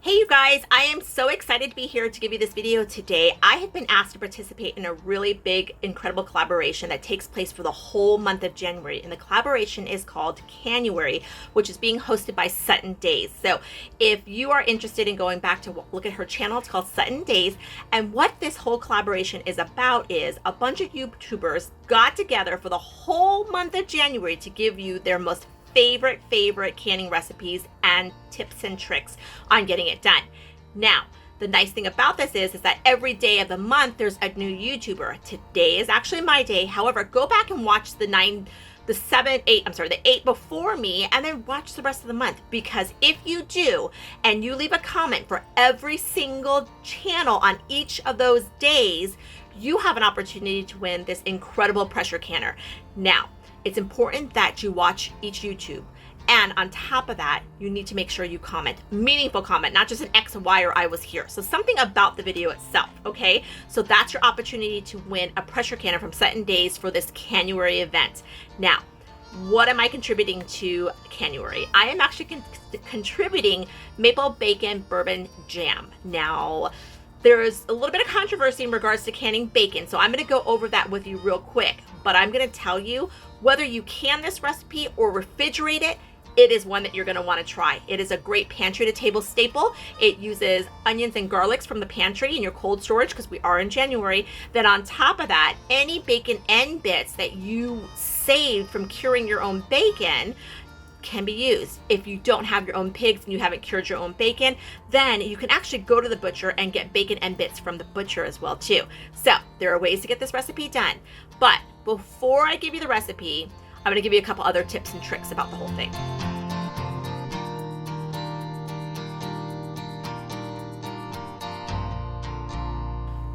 Hey you guys, I am so excited to be here to give you this video today. I have been asked to participate in a really big, incredible collaboration that takes place for the whole month of January. And the collaboration is called Canuary, which is being hosted by Sutton Days. So if you are interested in going back to look at her channel, it's called Sutton Days. And what this whole collaboration is about is a bunch of YouTubers got together for the whole month of January to give you their most favorite canning recipes and tips and tricks on getting it done. Now, the nice thing about this is that every day of the month there's a new YouTuber. Today is actually my day. However, go back and watch the 8 before me and then watch the rest of the month, because if you do and you leave a comment for every single channel on each of those days, you have an opportunity to win this incredible pressure canner. Now, it's important that you watch each YouTube. And on top of that, you need to make sure you comment, meaningful comment, not just an X, Y, or I was here. So something about the video itself, okay? So that's your opportunity to win a pressure canner from Sutton Days for this Canuary event. Now, what am I contributing to Canuary? I am actually contributing maple bacon bourbon jam. Now, there's a little bit of controversy in regards to canning bacon, so I'm going to go over that with you real quick. But I'm going to tell you, whether you can this recipe or refrigerate it, it is one that you're going to want to try. It is a great pantry to table staple. It uses onions and garlics from the pantry in your cold storage, because we are in January. Then on top of that, any bacon end bits that you saved from curing your own bacon can be used. If you don't have your own pigs and you haven't cured your own bacon, then you can actually go to the butcher and get bacon end bits from the butcher as well too. So there are ways to get this recipe done. But before I give you the recipe, I'm going to give you a couple other tips and tricks about the whole thing.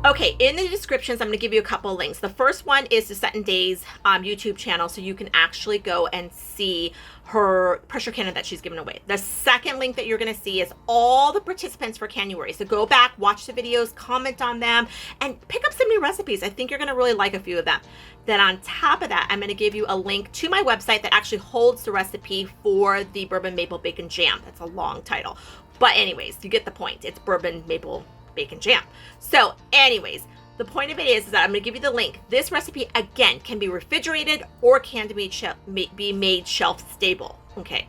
Okay, in the descriptions, I'm going to give you a couple of links. The first one is the Sutton Days YouTube channel, so you can actually go and see her pressure canner that she's given away. The second link that you're going to see is all the participants for Canuary. So go back, watch the videos, comment on them, and pick up some new recipes. I think you're going to really like a few of them. Then on top of that, I'm going to give you a link to my website that actually holds the recipe for the bourbon maple bacon jam. That's a long title. But anyways, you get the point. It's bourbon maple bacon jam. So anyways, the point of it is that I'm going to give you the link. This recipe, again, can be refrigerated or can be made shelf stable. Okay.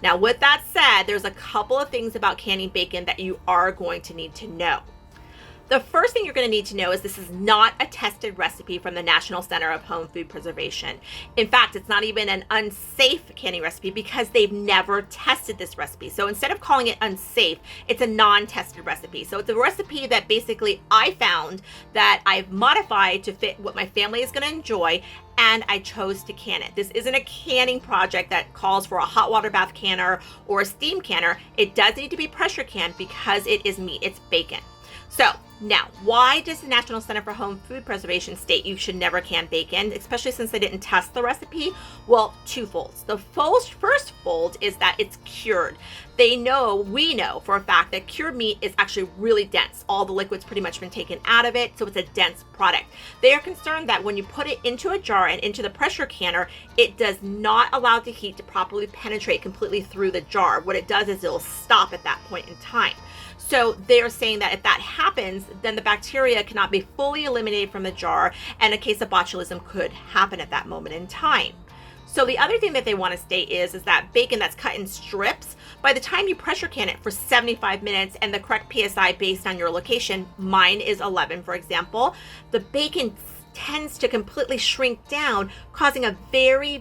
Now, with that said, there's a couple of things about canning bacon that you are going to need to know. The first thing you're going to need to know is this is not a tested recipe from the National Center of Home Food Preservation. In fact, it's not even an unsafe canning recipe because they've never tested this recipe. So instead of calling it unsafe, it's a non-tested recipe. So it's a recipe that basically I found that I've modified to fit what my family is going to enjoy, and I chose to can it. This isn't a canning project that calls for a hot water bath canner or a steam canner. It does need to be pressure canned because it is meat, it's bacon. So now, why does the National Center for Home Food Preservation state you should never can bacon, especially since they didn't test the recipe? Well, twofolds. The first fold is that it's cured. We know for a fact that cured meat is actually really dense. All the liquid's pretty much been taken out of it, so it's a dense product. They are concerned that when you put it into a jar and into the pressure canner, it does not allow the heat to properly penetrate completely through the jar. What it does is it'll stop at that point in time. So they're saying that if that happens, then the bacteria cannot be fully eliminated from the jar, and a case of botulism could happen at that moment in time. So the other thing that they want to state is that bacon that's cut in strips, by the time you pressure can it for 75 minutes and the correct PSI based on your location, mine is 11, for example, the bacon tends to completely shrink down, causing a very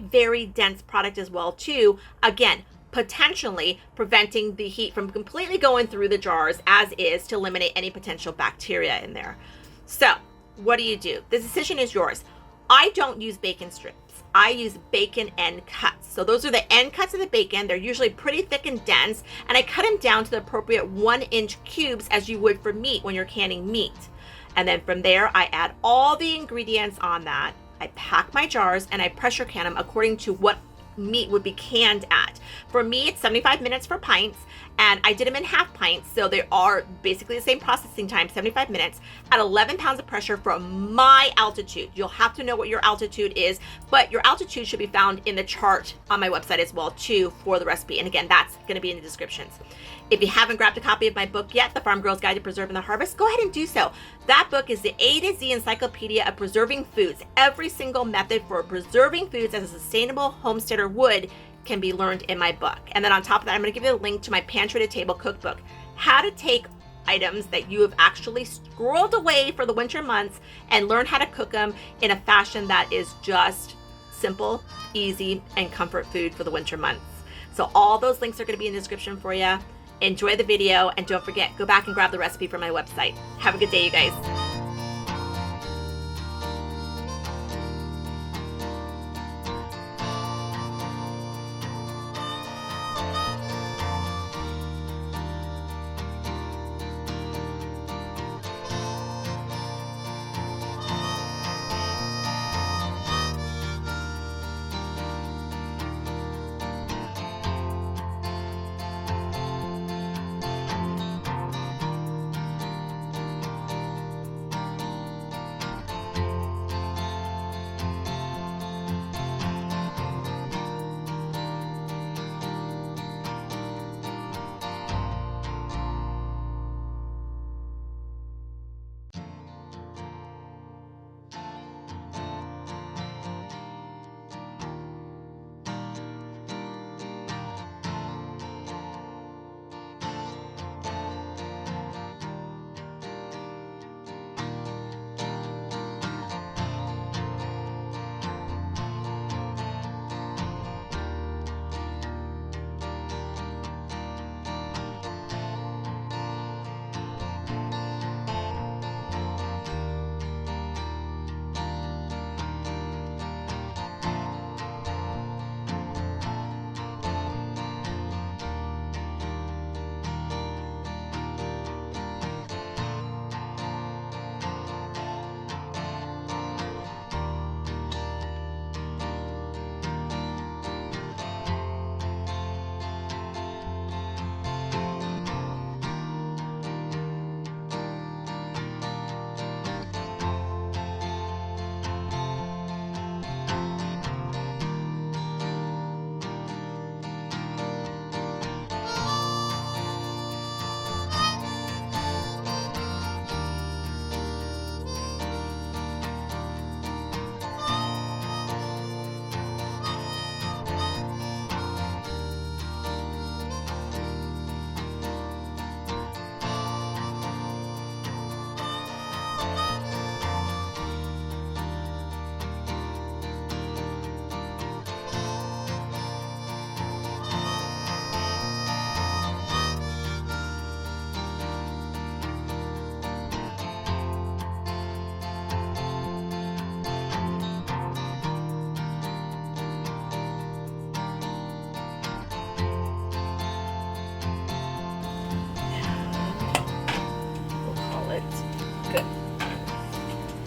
dense product as well too. Again, potentially preventing the heat from completely going through the jars as is to eliminate any potential bacteria in there. So what do? The decision is yours. I don't use bacon strips. I use bacon end cuts. So those are the end cuts of the bacon. They're usually pretty thick and dense, and I cut them down to the appropriate 1-inch cubes as you would for meat when you're canning meat. And then from there, I add all the ingredients on that. I pack my jars and I pressure can them according to what meat would be canned at. For me, it's 75 minutes for pints, and I did them in half pints, so they are basically the same processing time, 75 minutes, at 11 pounds of pressure for my altitude. You'll have to know what your altitude is, but your altitude should be found in the chart on my website as well too for the recipe. And again, that's going to be in the descriptions. If you haven't grabbed a copy of my book yet, The Farm Girl's Guide to Preserving the Harvest, go ahead and do so. That book is the A to Z encyclopedia of preserving foods. Every single method for preserving foods as a sustainable homesteader would can be learned in my book. And then on top of that, I'm going to give you a link to my Pantry to Table cookbook, how to take items that you have actually squirreled away for the winter months and learn how to cook them in a fashion that is just simple, easy, and comfort food for the winter months. So all those links are going to be in the description for you. Enjoy the video, and don't forget, go back and grab the recipe from my website. Have a good day, you guys.